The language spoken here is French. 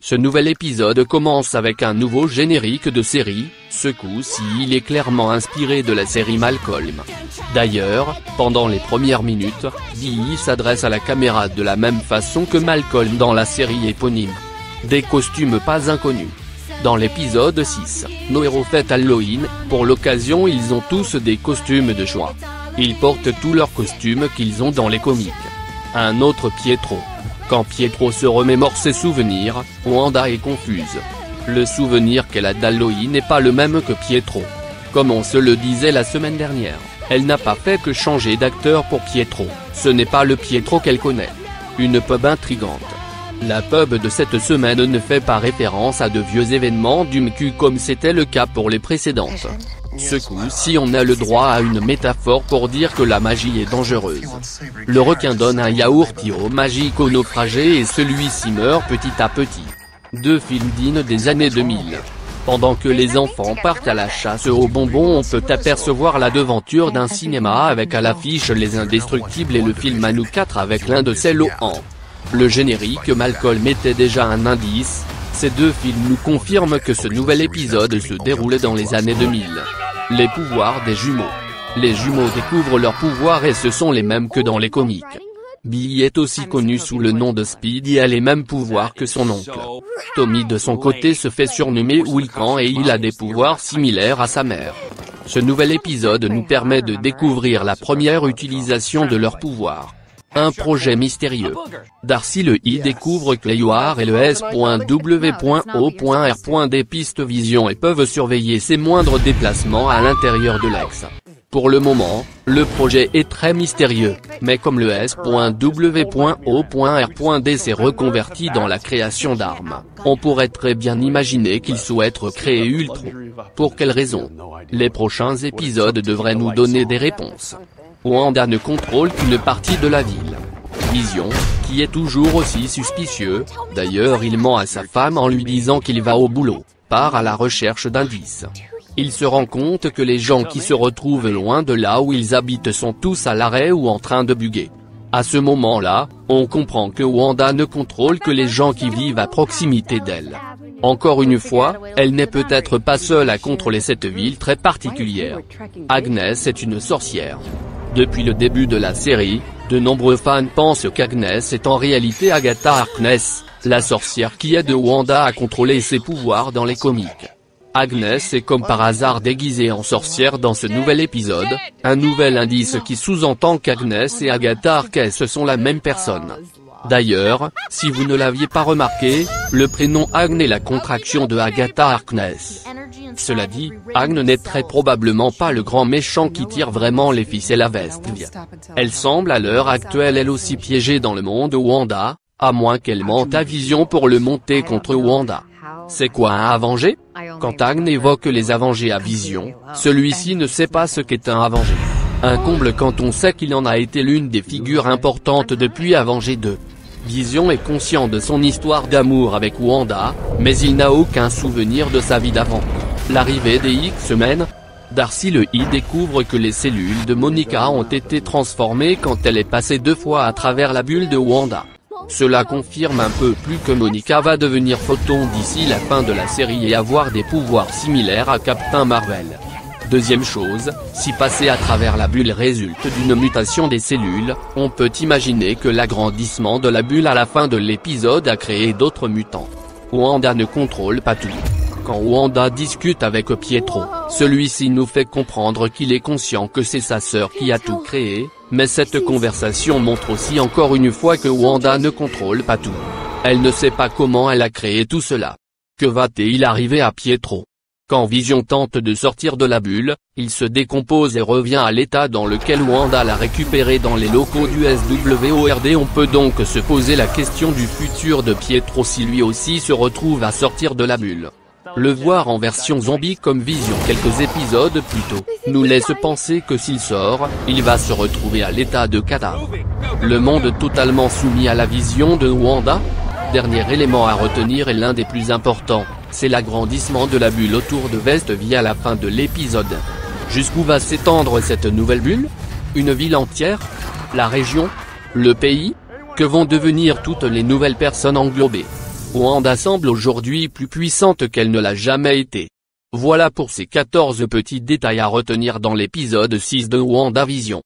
Ce nouvel épisode commence avec un nouveau générique de série, ce coup-ci il est clairement inspiré de la série Malcolm. D'ailleurs, pendant les premières minutes, Billy s'adresse à la caméra de la même façon que Malcolm dans la série éponyme. Des costumes pas inconnus. Dans l'épisode 6, nos héros fêtent Halloween, pour l'occasion ils ont tous des costumes de choix. Ils portent tous leurs costumes qu'ils ont dans les comics. Un autre Pietro. Quand Pietro se remémore ses souvenirs, Wanda est confuse. Le souvenir qu'elle a d'Halloween n'est pas le même que Pietro. Comme on se le disait la semaine dernière, elle n'a pas fait que changer d'acteur pour Pietro, ce n'est pas le Pietro qu'elle connaît. Une pub intrigante. La pub de cette semaine ne fait pas référence à de vieux événements du MCU comme c'était le cas pour les précédentes. Ce coup-ci on a le droit à une métaphore pour dire que la magie est dangereuse. Le requin donne un yaourt magique au naufragé et celui-ci meurt petit à petit. Deux films dignes des années 2000. Pendant que les enfants partent à la chasse aux bonbons, on peut apercevoir la devanture d'un cinéma avec à l'affiche Les Indestructibles et le film Anou 4 avec l'un de celles au han. Le générique Malcolm était déjà un indice. Ces deux films nous confirment que ce nouvel épisode se déroule dans les années 2000. Les pouvoirs des jumeaux. Les jumeaux découvrent leurs pouvoirs et ce sont les mêmes que dans les comics. Billy est aussi connu sous le nom de Speedy et a les mêmes pouvoirs que son oncle. Tommy de son côté se fait surnommer Wilcan et il a des pouvoirs similaires à sa mère. Ce nouvel épisode nous permet de découvrir la première utilisation de leurs pouvoirs. Un projet mystérieux. Darcy le I découvre que Clayor et le S.W.O.R. des pistes vision et peuvent surveiller ses moindres déplacements à l'intérieur de l'Ex. Pour le moment, le projet est très mystérieux, mais comme le S.W.O.R. s'est reconverti dans la création d'armes, on pourrait très bien imaginer qu'il souhaite créer Ultron. Pour quelle raison? Les prochains épisodes devraient nous donner des réponses. Wanda ne contrôle qu'une partie de la ville. Vision, qui est toujours aussi suspicieux, d'ailleurs il ment à sa femme en lui disant qu'il va au boulot, part à la recherche d'indices. Il se rend compte que les gens qui se retrouvent loin de là où ils habitent sont tous à l'arrêt ou en train de bugger. À ce moment-là, on comprend que Wanda ne contrôle que les gens qui vivent à proximité d'elle. Encore une fois, elle n'est peut-être pas seule à contrôler cette ville très particulière. Agnès est une sorcière. Depuis le début de la série, de nombreux fans pensent qu'Agnès est en réalité Agatha Harkness, la sorcière qui aide Wanda à contrôler ses pouvoirs dans les comics. Agnès est comme par hasard déguisée en sorcière dans ce nouvel épisode, un nouvel indice qui sous-entend qu'Agnès et Agatha Harkness sont la même personne. D'ailleurs, si vous ne l'aviez pas remarqué, le prénom Agne est la contraction de Agatha Harkness. Cela dit, Agne n'est très probablement pas le grand méchant qui tire vraiment les ficelles à Vestvia. Elle semble à l'heure actuelle elle aussi piégée dans le monde Wanda, à moins qu'elle mente à Vision pour le monter contre Wanda. C'est quoi un Avenger? Quand Agne évoque les Avengers à Vision, celui-ci ne sait pas ce qu'est un Avenger. Un comble quand on sait qu'il en a été l'une des figures importantes depuis Avengers 2. Vision est conscient de son histoire d'amour avec Wanda, mais il n'a aucun souvenir de sa vie d'avant. L'arrivée des X-Men. Darcy le I découvre que les cellules de Monica ont été transformées quand elle est passée 2 fois à travers la bulle de Wanda. Cela confirme un peu plus que Monica va devenir Photon d'ici la fin de la série et avoir des pouvoirs similaires à Captain Marvel. Deuxième chose, si passer à travers la bulle résulte d'une mutation des cellules, on peut imaginer que l'agrandissement de la bulle à la fin de l'épisode a créé d'autres mutants. Wanda ne contrôle pas tout. Quand Wanda discute avec Pietro, celui-ci nous fait comprendre qu'il est conscient que c'est sa sœur qui a tout créé, mais cette conversation montre aussi encore une fois que Wanda ne contrôle pas tout. Elle ne sait pas comment elle a créé tout cela. Que va-t-il arriver à Pietro? Quand Vision tente de sortir de la bulle, il se décompose et revient à l'état dans lequel Wanda l'a récupéré dans les locaux du SWORD. On peut donc se poser la question du futur de Pietro si lui aussi se retrouve à sortir de la bulle. Le voir en version zombie comme Vision quelques épisodes plus tôt, nous laisse penser que s'il sort, il va se retrouver à l'état de cadavre. Le monde totalement soumis à la vision de Wanda? Dernier élément à retenir et l'un des plus importants, c'est l'agrandissement de la bulle autour de Vestvia à la fin de l'épisode. Jusqu'où va s'étendre cette nouvelle bulle? Une ville entière? La région? Le pays? Que vont devenir toutes les nouvelles personnes englobées? Wanda semble aujourd'hui plus puissante qu'elle ne l'a jamais été. Voilà pour ces 14 petits détails à retenir dans l'épisode 6 de WandaVision.